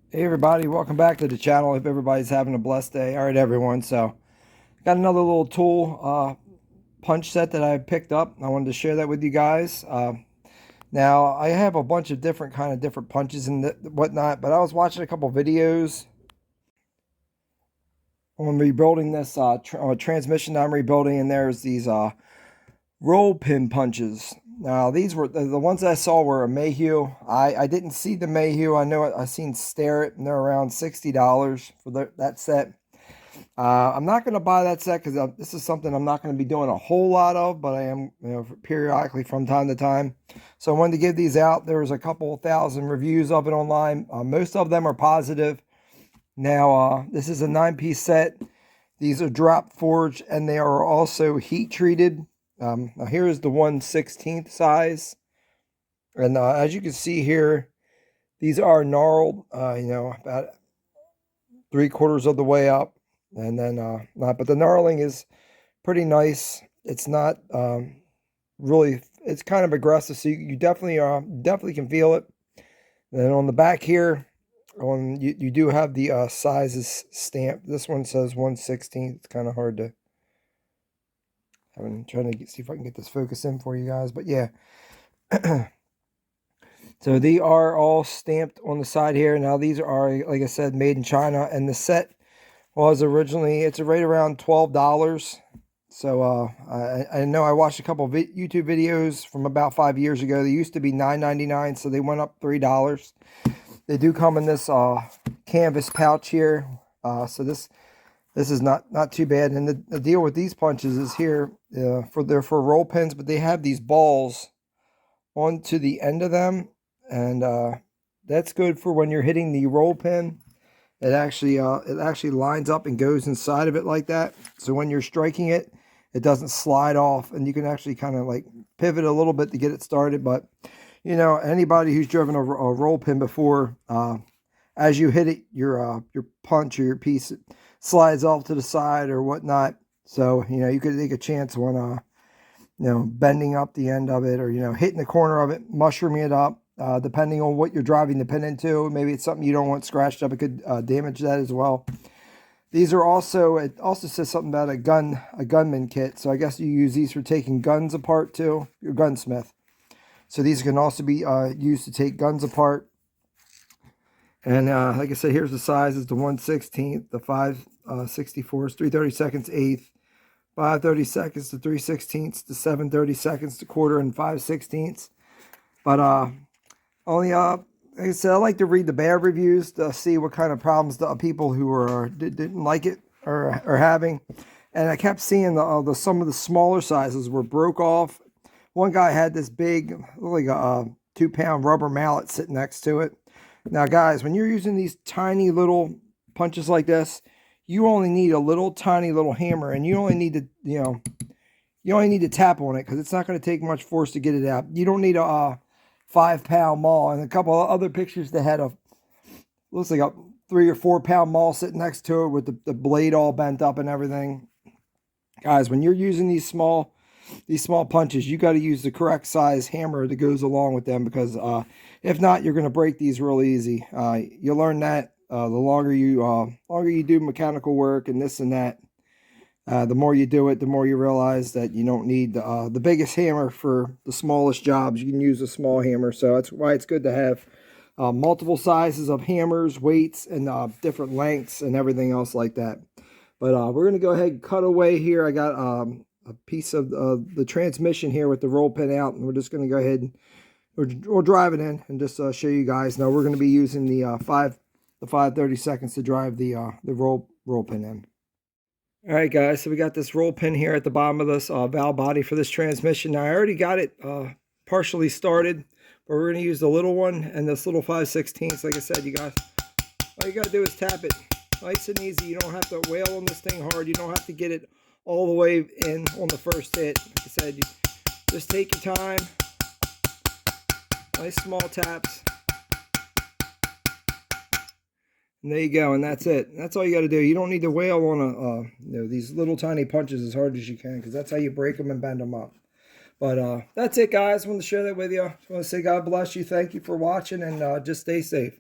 Hey everybody, welcome back to the channel. Hope everybody's having a blessed day. All right, everyone. So, got another little tool punch set that I picked up. I wanted to share that with you guys. Now, I have a bunch of different punches and whatnot, but I was watching a couple videos on rebuilding this transmission I'm rebuilding, and there's these roll pin punches. Now, these were the ones I saw were a Mayhew. I didn't see the Mayhew. I know I seen Starrett, and they're around $60 for that set. I'm not going to buy that set because this is something I'm not going to be doing a whole lot of, but I am, periodically from time to time. So I wanted to give these out. There was a couple thousand reviews of it online. Most of them are positive. Now, this is a 9-piece set. These are drop forged, and they are also heat treated. Now here is the 1/16 size, and as you can see here, these are gnarled. About 3/4 of the way up, and then not. But the gnarling is pretty nice. It's not really. It's kind of aggressive, so you definitely can feel it. And then on the back here, you do have the sizes stamped. This one says 1/16. It's kind of hard to. I'm trying to see if I can get this focus in for you guys, but yeah. So they are all stamped on the side here. Now these are, like I said, made in China, and the set was originally, it's right around $12. So I know I watched a couple of YouTube videos from about 5 years ago. They used to be $9.99, so they went up $3. They do come in this canvas pouch here, so this is not too bad. And the deal with these punches is here, they're for roll pins, but they have these balls onto the end of them, and that's good for when you're hitting the roll pin. It actually lines up and goes inside of it like that. So when you're striking it, it doesn't slide off, and you can actually kind of like pivot a little bit to get it started. But anybody who's driven a roll pin before, as you hit it, your punch or your piece slides off to the side or whatnot. So you could take a chance when bending up the end of it, or hitting the corner of it, mushrooming it up. Depending on what you're driving the pin into, maybe it's something you don't want scratched up. It could damage that as well. These are also, it also says something about a gunman kit. So I guess you use these for taking guns apart too. Your gunsmith. So these can also be used to take guns apart. And like I said, here's the sizes: the 1/16, the 5/64, 3/32, eighth, 5/32 to 3/16, to 7/32, to quarter, and 5/16. But only like I said, I like to read the bad reviews to see what kind of problems the people who didn't like it are having. And I kept seeing some of the smaller sizes were broke off. One guy had this big, like a 2-pound rubber mallet sitting next to it. Now, guys, when you're using these tiny little punches like this, you only need a little tiny little hammer, and you only need to you only need to tap on it, because it's not going to take much force to get it out. You don't need a 5-pound maul. And a couple of other pictures, they had looks like a 3 or 4-pound maul sitting next to it with the blade all bent up and everything. Guys, when you're using these small punches, you got to use the correct size hammer that goes along with them, because if not, you're going to break these real easy. You learn that the longer you do mechanical work and this and that. The more you do it, the more you realize that you don't need the biggest hammer for the smallest jobs. You can use a small hammer. So that's why it's good to have multiple sizes of hammers, weights, and different lengths and everything else like that. But we're going to go ahead and cut away here. I got a piece of the transmission here with the roll pin out, and we're just going to go ahead and we'll drive it in and just show you guys. Now we're going to be using the 5/32 to drive the roll pin in. All right, guys, so we got this roll pin here at the bottom of this valve body for this transmission. Now, I already got it partially started, but we're going to use the little one and this little 5/16. Like I said, you guys, all you got to do is tap it nice and easy. You don't have to wail on this thing hard. You don't have to get it all the way in on the first hit. Like I said, just take your time. Nice small taps. And there you go, and that's it. That's all you got to do. You don't need to wail on these little tiny punches as hard as you can, because that's how you break them and bend them up. But that's it, guys. I wanted to share that with you. I want to say God bless you. Thank you for watching, and just stay safe.